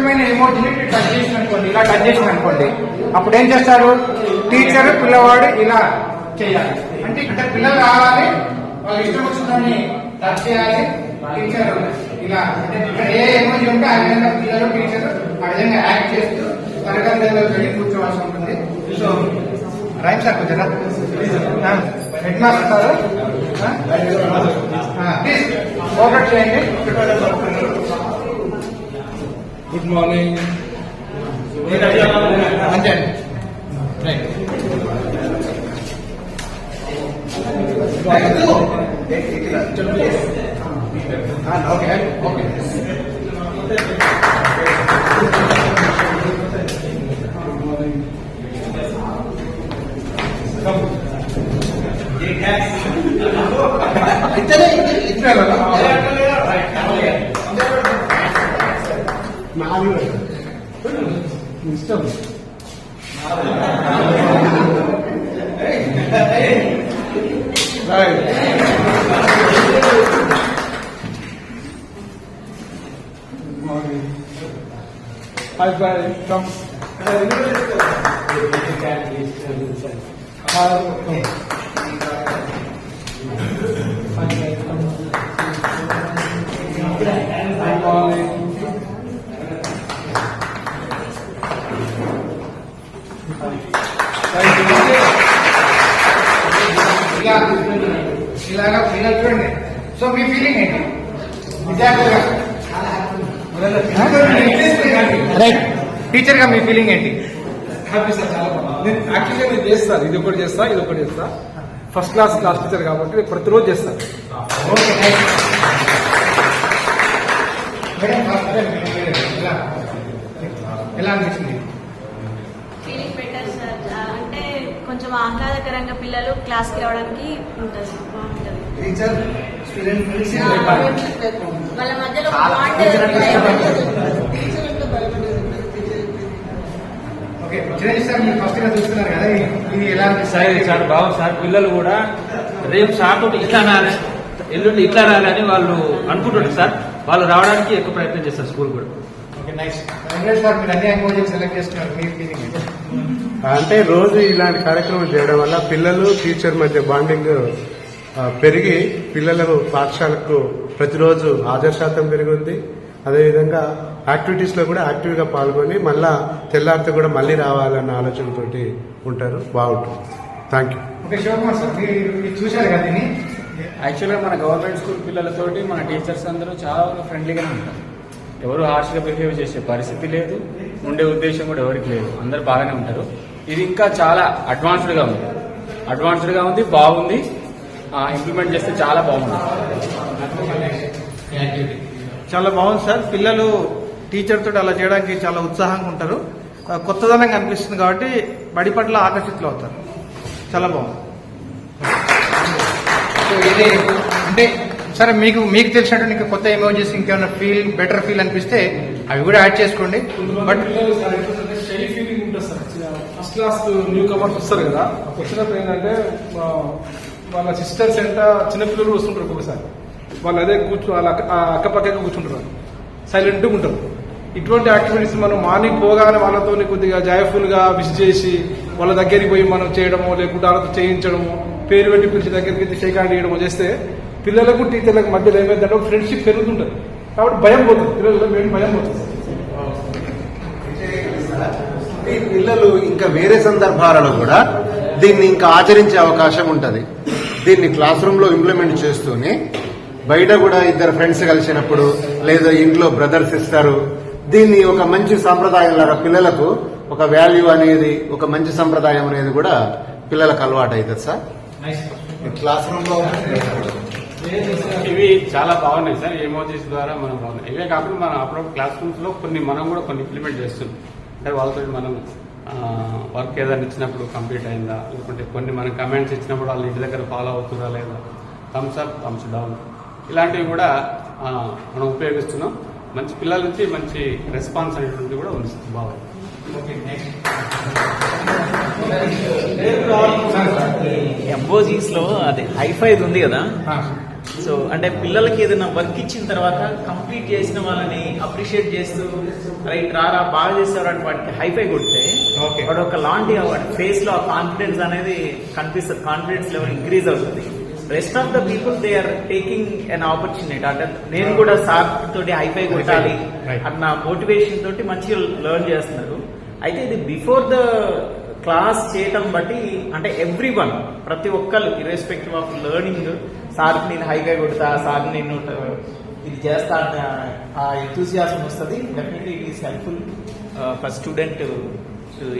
ఇష్టమైన ఎమోజిని టచ్ చేసిన అనుకోండి, ఇలా టచ్ చేసిన అనుకోండి, అప్పుడు ఏం చేస్తారు? టీచర్ పిల్లవాడు ఇలా చేయాలి. అంటే పిల్లలు రావాలి, వాళ్ళు ఇష్టం వచ్చిందని టచ్ చేయాలి. టీచర్ ఇలా అంటే ఏ ఎమోజీ ఉంటే ఆ విధంగా పిల్లలు టీచర్ ఆ విధంగా యాక్ట్ చేస్తూ తరగతిలో వెళ్ళి కూర్చోవాల్సి ఉంటుంది. సో రైట్ సార్ కొంచెం head master sir please over చేయండి. Good morning. అంతే రైట్. ఓకే ఓకే ఇష్టం Hi, bye. Come. ఇలాగా పిల్లలు చూడండి. సో మీ ఫీలింగ్ ఏంటి విద్యార్థులుగా? రైట్. టీచర్ గా మీ ఫీలింగ్ ఏంటి? హ్యాపీ సార్, చాలా బాగుంది. యాక్చువల్గా నేను చేస్తాను, ఇది ఒకటి చేస్తా, ఇది ఒకటి చేస్తా. ఫస్ట్ క్లాస్ టీచర్ కాబట్టి నేను ప్రతిరోజు చేస్తాను. ఓకే ఎలా అనిపించింది? Feeling better sir. అంటే కొంచెం ఆహ్లాదకరంగా పిల్లలు క్లాస్కి రావడానికి ఉంటుంది, బాగుంటుంది. టీచర్ స్టూడెంట్ వాళ్ళ మధ్యలో ఓకే చిరంజీవి సార్ మీరు ఫస్ట్ గా చూస్తున్నారు కదా, ఇది ఎలా అనిపిస్తుంది? సార్ బాగుంది సార్. పిల్లలు కూడా రేపు సార్ తోటి ఇట్లా రాలి, ఎల్లుండి ఇట్లా రాలి అని వాళ్ళు అనుకుంటారు సార్. వాళ్ళు రావడానికి ఎక్కువ ప్రయత్నం చేస్తారు స్కూల్ కూడా. Okay nice. సార్ మీరు అన్ని ఎమోజీలు సెలెక్ట్ చేస్తున్నారు, మీ ఫీలింగ్? అంటే రోజు ఇలాంటి కార్యక్రమం చేయడం వల్ల పిల్లలు టీచర్ మధ్య బాండింగ్ పెరిగి పిల్లలకు పాఠశాలకు ప్రతిరోజు హాజరు శాతం పెరిగింది. అదేవిధంగా యాక్టివిటీస్ లో కూడా యాక్టివ్ గా పాల్గొని మళ్ళా తెల్లారితో కూడా మళ్ళీ రావాలన్న ఆలోచనతోటి ఉంటారు. బాగుంటుంది. Thank you. Okay Shivakumar sir మీరు చూశారు కదా దీన్ని? యాక్చువల్గా మన గవర్నమెంట్ స్కూల్ పిల్లలతోటి మన టీచర్స్ అందరూ చాలా ఫ్రెండ్లీగానే ఉంటారు. ఎవరు హార్ష్గా బిహేవ్ చేసే పరిస్థితి లేదు, ఉండే ఉద్దేశం కూడా ఎవరికి లేదు. అందరు బాగానే ఉంటారు. ఇది ఇంకా చాలా అడ్వాన్స్డ్గా ఉంది, బాగుంది. ఇంప్లిమెంట్ చేస్తే చాలా బాగుంది. చాలా బాగుంది సార్. పిల్లలు టీచర్ తోటి అలా చేయడానికి చాలా ఉత్సాహంగా ఉంటారు. కొత్తదనంగా అనిపిస్తుంది కాబట్టి బడి పట్ల ఆకర్షితులు అవుతారు. చాలా బాగుంది. సో ఇది అంటే సరే మీకు తెలిసినట్టు ఇంకా కొత్త ఎమోజీస్ ఇంకేమైనా బెటర్ ఫీల్ అనిపిస్తే అవి కూడా యాడ్ చేసుకోండి. బట్ స్టడీ ఫీలింగ్ ఉంటుంది sir. First class new comers వస్తారు కదా, వచ్చినప్పుడు ఏంటంటే వాళ్ళ సిస్టర్స్ ఎంత చిన్నపిల్లలు వస్తుంటారు. ఒక్కొక్కసారి వాళ్ళు అదే వాళ్ళ అక్కపక్కగా కూర్చుంటారు, సైలెంట్గా ఉంటారు. ఇటువంటి యాక్టివిటీస్ మనం మార్నింగ్ పోగానే వాళ్ళతో కొద్దిగా జాయ్ఫుల్ గా విష్ చేసి వాళ్ళ దగ్గరికి పోయి మనం చేయడమో, లేకుంటే వాళ్ళతో చేయించడము, పేరు పెట్టి పిలిచి దగ్గరికి షేక్ హ్యాండ్ చేయడమో చేస్తే పిల్లలకు టీచర్లకు మధ్యలో ఏమైందంటే ఫ్రెండ్షిప్ పెరుగుతుంటుంది. కాబట్టి భయం పోతుంది, పిల్లల్లో మెయిన్ భయం పోతుంది. పిల్లలు ఇంకా వేరే సందర్భాలలో కూడా దీన్ని ఇంకా ఆచరించే అవకాశం ఉంటది. దీన్ని క్లాస్ రూమ్ లో ఇంప్లిమెంట్ చేస్తూనే బయట కూడా ఇద్దరు ఫ్రెండ్స్ కలిసినప్పుడు లేదా ఇంట్లో బ్రదర్ సిస్టర్ దీన్ని ఒక మంచి సాంప్రదాయం లాగా పిల్లలకు ఒక వాల్యూ అనేది, ఒక మంచి సంప్రదాయం అనేది కూడా పిల్లలకు అలవాటు అవుతుంది సార్. క్లాస్ రూమ్ లో ఇవి చాలా బాగున్నాయి సార్. ఎమోజీస్ ద్వారా మనం బాగున్నాయి. ఇవే కాకుండా మనం అప్పుడప్పుడు క్లాస్ రూమ్స్ లో మనం కూడా కొన్ని ఇంప్లిమెంట్ చేస్తున్నాం. అంటే వాళ్ళతో మనం వర్క్ ఏదైనా ఇచ్చినప్పుడు కంప్లీట్ అయిందా, లేకుంటే కొన్ని మనం కమెంట్స్ ఇచ్చినప్పుడు వాళ్ళు ఇంటి దగ్గర ఫాలో అవుతుందా లేదా, థమ్స్ అప్ థమ్స్ డౌన్ ఇలాంటివి కూడా మనం ఉపయోగిస్తున్నాం. మంచి పిల్లల నుంచి మంచి రెస్పాన్స్ అనేటువంటి కూడా ఉంది. బాగుంది. ఎంబోజీస్ లో అది హైఫై ఉంది కదా, సో అంటే పిల్లలకి ఏదైనా వర్క్ ఇచ్చిన తర్వాత కంప్లీట్ చేసిన వాళ్ళని అప్రిషియేట్ చేస్తూ రైట్ రారా బాగా చేసేవారు అంటే వాటికి హైఫై కొడితే వాడు ఒక లాంటి వాడి ఫేస్ లో కాన్ఫిడెన్స్ అనేది కనిపిస్తుంది, కాన్ఫిడెన్స్ లెవెల్ ఇంక్రీజ్ అవుతుంది. Rest of the people they are taking an opportunity, అంటే నేను కూడా సార్ తోటి హైఫై కొట్టాలి అన్న మోటివేషన్ తోటి మంచిగా లెర్న్ చేస్తున్నారు. అయితే ఇది బిఫోర్ ద క్లాస్ చేయటం బట్టి అంటే ఎవ్రీ వన్ ప్రతి ఒక్కరు ఇర్రెస్పెక్టివ్ ఆఫ్ లెర్నింగ్ సార్ నేను హైఫై కొడతా, సార్ నేను ఇది చేస్తా అన్న ఆ ఎంతూసియాజం వస్తుంది. Definitely it is helpful for student to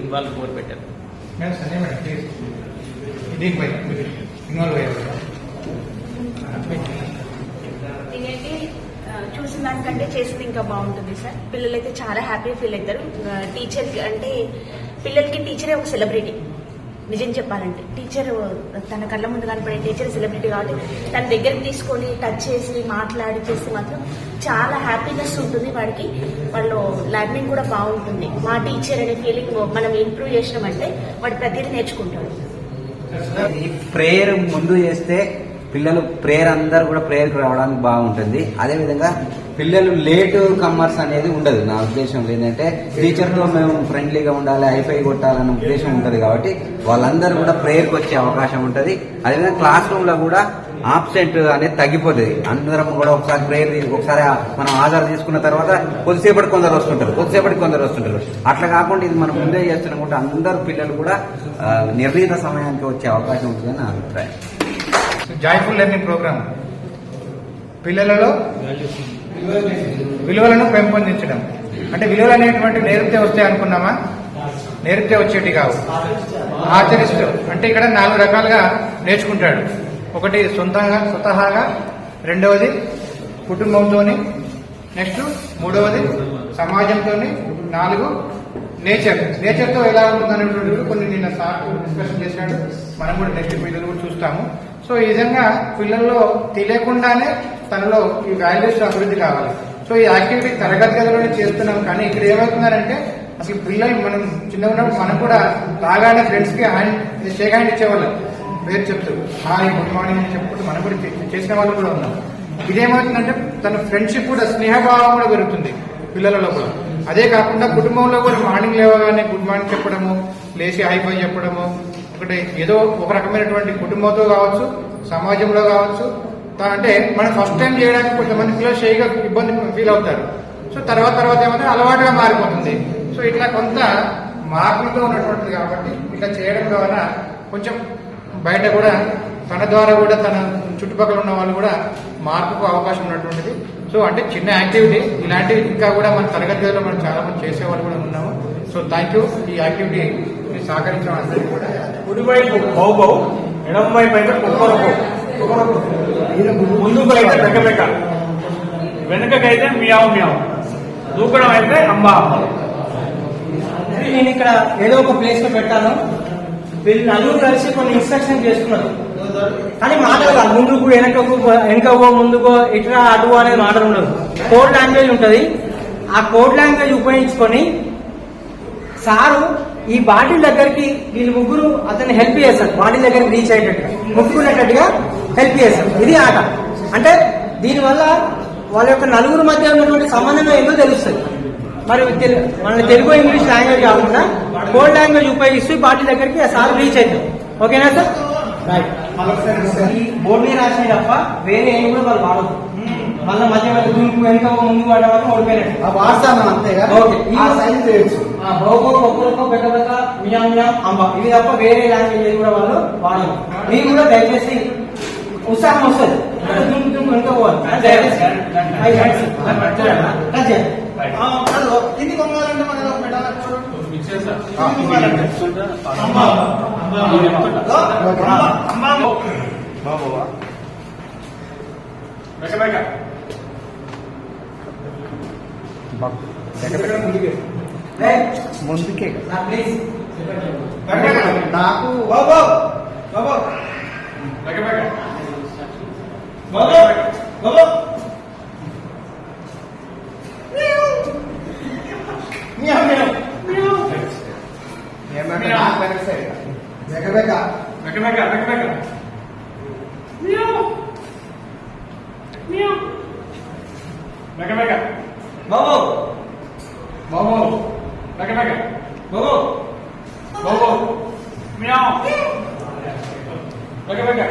involve more better. నేనైతే చూసిన దానికంటే చేసింది ఇంకా బాగుంటుంది సార్. పిల్లలైతే చాలా హ్యాపీ ఫీల్ అవుతారు. టీచర్ అంటే పిల్లలకి టీచరే ఒక సెలబ్రిటీ. నిజం చెప్పాలంటే టీచర్ తన కళ్ళ ముందు కనపడే టీచర్ సెలబ్రిటీ కాబట్టి తన దగ్గరికి తీసుకొని టచ్ చేసి మాట్లాడి చేసి మాత్రం చాలా హ్యాపీనెస్ ఉంటుంది వాడికి. వాళ్ళు లెర్నింగ్ కూడా బాగుంటుంది. మా టీచర్ అనే ఫీలింగ్ మనం ఇంప్రూవ్ చేసినామంటే వాడు ప్రతిదీ నేర్చుకుంటాడు. ఈ ప్రేయర్ ముందు చేస్తే పిల్లలు ప్రేయర్ అందరూ కూడా ప్రేయర్కి రావడానికి బాగుంటుంది. అదేవిధంగా పిల్లలు లేట్ కమ్మర్స్ అనేది ఉండదు. నా ఉద్దేశం ఏంటంటే టీచర్తో మేము ఫ్రెండ్లీగా ఉండాలి, హైఫై కొట్టాలన్న ఉద్దేశం ఉంటుంది కాబట్టి వాళ్ళందరూ కూడా ప్రేయర్కి వచ్చే అవకాశం ఉంటుంది. అదేవిధంగా క్లాస్ రూమ్ లో కూడా ఆబ్సెంట్ అనేది తగ్గిపోతుంది. అందరం కూడా ఒకసారి ప్రేయర్ ఒకసారి మనం ఆధార్ తీసుకున్న తర్వాత కొద్దిసేపటి కొందరు వస్తుంటారు. అట్లా కాకుండా ఇది మనం ముందే చేస్తున్నాం కూడా అందరు పిల్లలు కూడా నిర్ణీత సమయానికి వచ్చే అవకాశం ఉంటుందని నా అభిప్రాయం. జాయ్ఫుల్ లెర్నింగ్ ప్రోగ్రామ్ పిల్లలలో విలువలను పెంపొందించడం. అంటే విలువలు అనేటువంటి నేర్పితే వస్తాయి అనుకున్నామా? నేర్పితే వచ్చేటి కావు, ఆచరిస్తూ. అంటే ఇక్కడ 4 రకాలుగా నేర్చుకుంటాడు. ఒకటి స్వతహాగా, రెండవది కుటుంబంతోని, నెక్స్ట్ మూడవది సమాజంతో, 4 నేచర్తో ఎలా ఉంటుంది అనేటువంటి కొన్ని నిన్న సార్ డిస్కషన్ చేశాడు. మనం కూడా నెక్స్ట్ పిల్లలు కూడా చూస్తాము. సో ఈ విధంగా పిల్లల్లో తెలియకుండానే తనలో ఈ వాల్యూస్ అభివృద్ధి కావాలి. సో ఈ యాక్టివిటీ తరగతి గదిలోనే చేస్తున్నాం. కానీ ఇక్కడ ఏమవుతున్నారంటే అసలు పిల్లలు మనం చిన్నగా ఉన్నప్పుడు మనం కూడా రాగానే ఫ్రెండ్స్ కి షేక్ హ్యాండ్ ఇచ్చేవాళ్ళం, పేరు చెప్తూ హాయ్ గుడ్ మార్నింగ్ అని చెప్పుకుంటూ మనం కూడా చేసిన వాళ్ళు కూడా ఉన్నాం. ఇదేమవుతుందంటే తన ఫ్రెండ్షిప్ కూడా స్నేహభావం కూడా పెరుగుతుంది పిల్లల లోపల. అదే కాకుండా కుటుంబంలో కూడా మార్నింగ్ లేవగానే గుడ్ మార్నింగ్ చెప్పడము, లేచి హైఫై చెప్పడము, ఒకటి ఏదో ఒక రకమైనటువంటి కుటుంబంతో కావచ్చు, సమాజంలో కావచ్చు. అంటే మనం ఫస్ట్ టైం చేయడానికి కొంతమంది పిల్లలు షైగా ఇబ్బంది ఫీల్ అవుతారు. సో తర్వాత ఏమంటే అలవాటుగా మారిపోతుంది. సో ఇట్లా కొంత మార్పులతో ఉన్నటువంటిది కాబట్టి ఇట్లా చేయడం ద్వారా కొంచెం బయట కూడా తన ద్వారా కూడా తన చుట్టుపక్కల ఉన్న వాళ్ళు కూడా మార్పుకు అవకాశం ఉన్నటువంటిది. సో అంటే చిన్న యాక్టివిటీ, ఇలాంటివి ఇంకా కూడా మన తరగతి గదిలో మనం చాలా మంది చేసేవాళ్ళు కూడా ఉన్నాము. So thank you. ఈ యాక్టివిటీ సహకరించడం అందరికీ కూడా. కుడివైపు బౌబౌ, ఎడం వైపు అయితే కుక్కరపు, ముందుకు అయితే బెక్కబెక్క, వెనుకకైతే మియావు మియావు, దూకడం అయితే అంబా అంబా. నేను ఇక్కడ ఏదో ఒక ప్లేస్ లో పెట్టాను. వీళ్ళు నలుగురు కలిసి కొన్ని ఇన్స్ట్రక్షన్ చేసుకున్నారు. కానీ మాటలు కాదు, ముందుకు వెనకకో ముందుకో ఇట్లా అటు అనే మాటలు ఉండదు. కోడ్ లాంగ్వేజ్ ఉంటుంది. ఆ కోడ్ లాంగ్వేజ్ ఉపయోగించుకొని సారు ఈ బాటిల్ దగ్గరికి వీళ్ళు ముగ్గురు అతన్ని హెల్ప్ చేస్తారు. బాటిల్ దగ్గరికి రీచ్ అయ్యేటట్టుగా, ముట్టుకునేటట్టుగా హెల్ప్ చేస్తారు. ఇది ఆట. అంటే దీనివల్ల వాళ్ళ యొక్క నలుగురు మధ్య ఉన్నటువంటి సమన్వయం ఏందో తెలుస్తుంది. మరి మన తెలుగు ఇంగ్లీష్ లాంగ్వేజ్ కాకుండా కోడ్ లాంగ్వేజ్ ఉపయోగిస్తూ బాటిల్ దగ్గరికి ఆ సార్ రీచ్ అవుతాం. ఓకేనా సార్? రైట్. ఈ బోర్డు మీద రాసిన తప్ప వేరే ఏం కూడా వాళ్ళు వాడదు. మళ్ళీ మధ్య ముందుకు వెనుక ముందు వాడే వరకు ఓడిపోయినట్టు వాడతాను అంతేగా. ఓకే. బౌబో కొక్కలకో పెట్టబెక్క మియాం మియాం అంబా ఇవి తప్ప వేరే లాంగ్వేజ్ కూడా వాళ్ళు వాడరు. మీరు కూడా దయచేసి ఉత్సాహం వస్తుంది. దుమ్ము వెనుక పోవాలి. దయచేసి ఇది కొనాలంటే మనం ముందుకే ప్లీజ్ నాకు మెగమెగ బాబు బాబు మెగమెగ బాబు బాబు మియావ్ మెగమెగ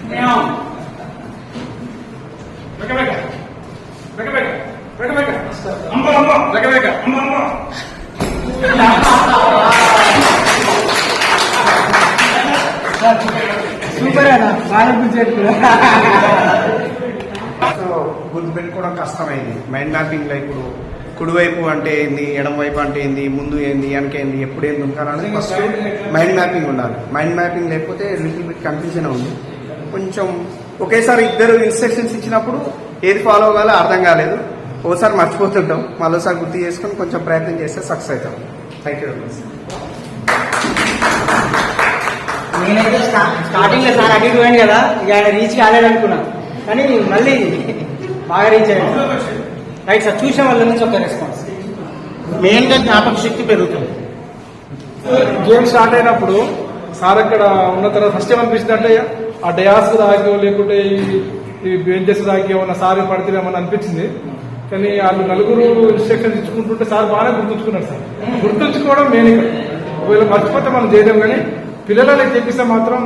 మియావ్ మెగమెగ మెగమెగ మెగమెగ అంబ అంబ మెగమెగ అంబ అంబ సూపర్ అన్న బాగా గుర్తుపెట్టుకున్నా. గుర్తుపెట్టుకోవడం కష్టమైంది. మైండ్ మ్యాపింగ్ లో ఇప్పుడు కుడివైపు అంటే ఏంది, ఎడం వైపు అంటే ఏంది, ముందు ఏంది, వెనక ఏంది, ఎప్పుడు ఏంది ఉంటారని ఫస్ట్ మైండ్ మ్యాపింగ్ ఉండాలి. మైండ్ మ్యాపింగ్ లేకపోతే లిటిల్ బిట్ కన్ఫ్యూజన్ ఉంది. కొంచెం ఒకేసారి ఇద్దరు ఇన్స్ట్రక్షన్స్ ఇచ్చినప్పుడు ఏది ఫాలో అవ్వాలో అర్థం కాలేదు. ఓసారి మర్చిపోతుంటాం, మరోసారి గుర్తు చేసుకొని కొంచెం ప్రయత్నం చేస్తే సక్సెస్ అవుతాం. Thank you very much. నేనైతే స్టార్టింగ్ లో సార్ అడిగి పోయాను కదా, ఇక ఆయన రీచ్ కాలేదు అనుకున్నా, కానీ మళ్ళీ బాగా రీచ్ అయ్యాను. రైట్ సార్, చూసిన వాళ్ళ నుంచి ఒక రెస్పాన్స్. మెయిన్ గా జ్ఞాపక శక్తి పెరుగుతుంది. గేమ్ స్టార్ట్ అయినప్పుడు సార్ అక్కడ ఉన్న తర్వాత ఫస్ట్ ఏమనిపిస్తుంది అంటే ఆ డయాస్ దాగి లేకుంటే ఈ బెంచెస్ దాగి ఏమన్నా సార్ పడితేమని అనిపించింది. కానీ వాళ్ళు నలుగురు ఇన్స్ట్రక్షన్స్ ఇచ్చుకుంటుంటే సార్ బాగా గుర్తుంచుకున్నారు. సార్ గుర్తుంచుకోవడం మెయిన్. ఒకవేళ మర్చిపోతే మనం చేయలేం, కానీ పిల్లలకి చెప్పిస్తే మాత్రం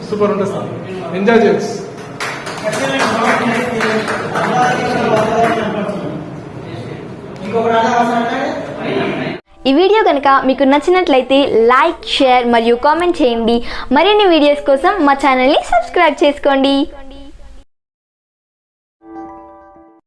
సూపర్ ఉంటుంది సార్. ఎంజాయ్ చేయొచ్చు. ఈ వీడియో కనుక మీకు నచ్చినట్లయితే లైక్, షేర్ మరియు కామెంట్ చేయండి. మరిన్ని వీడియోస్ కోసం మా ఛానల్ని సబ్స్క్రైబ్ చేసుకోండి.